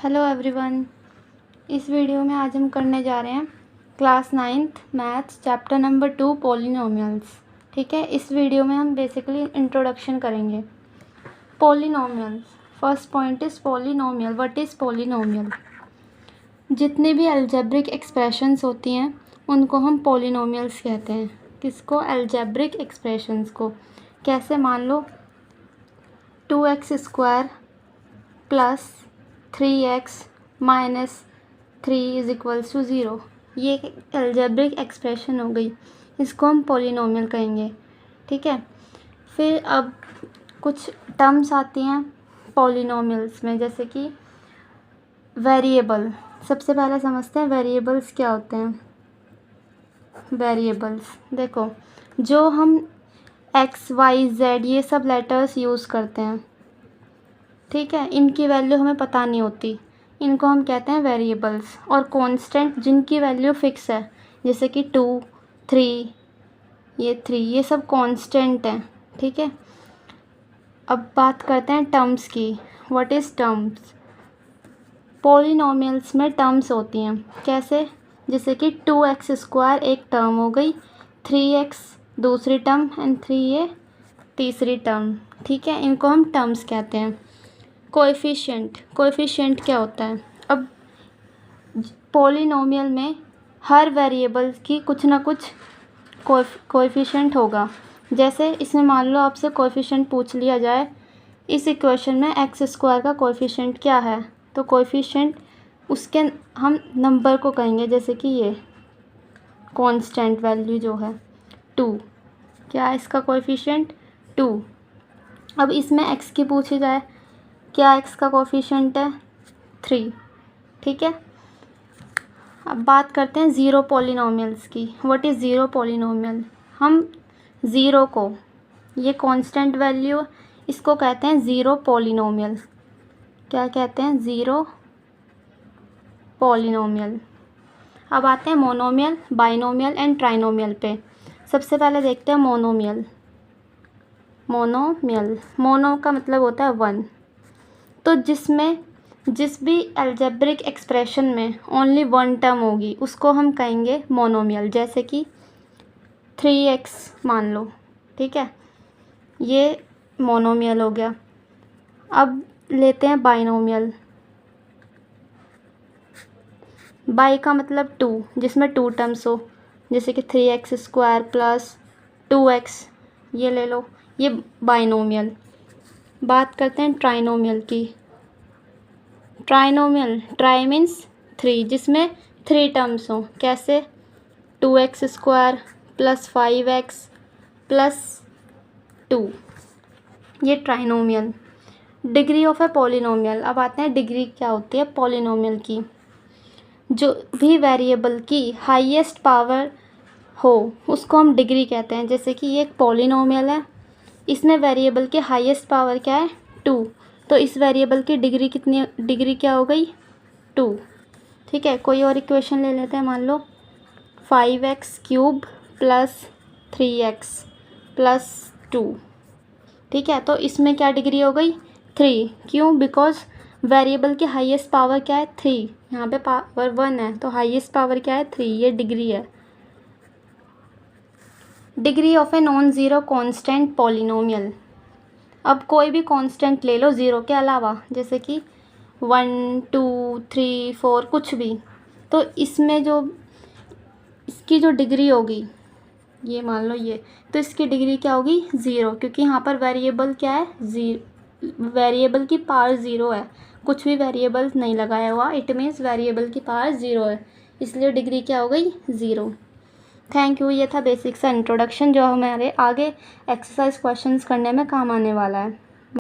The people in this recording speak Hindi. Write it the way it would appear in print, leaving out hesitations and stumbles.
Hello everyone. इस वीडियो में आज हम करने जा रहे हैं class 9th maths chapter number 2 polynomials. ठीक है, इस वीडियो में हम बेसिकली इंट्रोडक्शन करेंगे। Polynomials, first point is polynomial. What is polynomial? जितनी भी अलजेब्रिक एक्सप्रेशंस होती हैं उनको हम पॉलिनोमियल्स कहते हैं। किसको? अलजेब्रिक एक्सप्रेशंस को। कैसे? मान लो 2x² plus 3x minus 3 is equals to 0। ये एक अलजेब्रिक एक्सप्रेशन हो गई, इसको हम पॉलिनोमियल कहेंगे। ठीक है, फिर अब कुछ टर्म्स आती हैं पॉलिनोमियल्स में, जैसे कि वेरिएबल। सबसे पहले समझते हैं वेरिएबल्स क्या होते हैं। वेरिएबल्स देखो, जो हम x, y, z ये सब लेटर्स यूज़ करते हैं, ठीक है, इनकी वैल्यू हमें पता नहीं होती, इनको हम कहते हैं वेरिएबल्स। और कांस्टेंट जिनकी वैल्यू फिक्स है, जैसे कि 2, 3, ये 3, ये सब कांस्टेंट हैं। ठीक है, अब बात करते हैं टर्म्स की। What is terms? पॉलिनोमियल्स में टर्म्स होती हैं। कैसे? जैसे कि 2x² एक टर्म हो गई, 3x दूसरी टर्म एंड 3 ये तीसरी टर्म। ठीक है, इनको हम टर्म्स कहते हैं। कोएफिशिएंट क्या होता है? अब पॉलिनोमियल में हर वेरिएबल की कुछ ना कुछ कोएफिशिएंट होगा। जैसे इसमें मान लो आपसे कोएफिशिएंट पूछ लिया जाए, इस इक्वेशन में x² का कोएफिशिएंट क्या है, तो कोएफिशिएंट उसके हम नंबर को कहेंगे, जैसे कि ये कांस्टेंट वैल्यू जो है 2, क्या है इसका कोएफिशिएंट? 2। अब इसमें x की पूछी जाए, क्या x का कोएफिशिएंट है? 3। ठीक है, अब बात करते हैं ज़ीरो पॉलिनोमियल्स की। What is zero polynomial? हम ज़ीरो को, ये कांस्टेंट वैल्यू, इसको कहते हैं ज़ीरो पॉलिनोमियल। क्या कहते हैं? Zero polynomial. अब आते हैं मोनोमियल, बाइनोमियल एंड ट्राइनोमियल पे। सबसे पहले देखते हैं मोनोमियल। मोनो का मतलब होता है 1। तो जिस भी अलजेब्रिक एक्सप्रेशन में ओनली 1 टर्म होगी उसको हम कहेंगे मोनोमियल। जैसे कि 3x मान लो, ठीक है, ये मोनोमियल हो गया। अब लेते हैं बाइनोमियल। बाई का मतलब 2, जिसमें 2 टर्म्स हो, जैसे कि 3x² प्लस 2x, ये ले लो, ये बाइनोमियल। बात करते हैं ट्राइनोमियल की। ट्राई मीन्स 3, जिसमें 3 टर्म्स हों। कैसे? 2x² प्लस 5x प्लस 2, ये trinomial. Degree of a polynomial. अब आते हैं डिग्री क्या होती है पॉलिनोमियल की। जो भी वेरिएबल की हाईएस्ट पावर हो उसको हम डिग्री कहते हैं। जैसे कि ये एक पॉलिनोमियल है, इसमें वेरिएबल की हाईएस्ट पावर क्या है? 2, तो इस वेरिएबल की डिग्री क्या हो गई? 2। ठीक है, कोई और इक्वेशन ले लेते हैं। मान लो 5x³ प्लस 3x प्लस 2। ठीक है, तो इसमें क्या डिग्री हो गई? 3। क्यों? बिकॉज वेरिएबल की हाईएस्ट पावर क्या है? 3। यहाँ पे पावर 1 है, तो हाईएस्ट पावर क्या है? 3, ये डिग्री है। Degree of a non zero constant polynomial. अब कोई भी कांस्टेंट ले लो ज़ीरो के अलावा, जैसे कि 1, 2, 3, 4, कुछ भी, तो इसमें जो इसकी जो डिग्री होगी, ये मान लो ये, तो इसकी डिग्री क्या होगी? 0, क्योंकि यहाँ पर वेरिएबल क्या है? वेरिएबल की पावर 0 है, कुछ भी वेरिएबल नहीं लगाया हुआ, इट मीन्स वेरिएबल की पावर 0 है, इसलिए डिग्री क्या हो गई? 0। Thank you. ये था बेसिक सा इंट्रोडक्शन जो हमारे आगे एक्सरसाइज क्वेश्चंस करने में काम आने वाला है।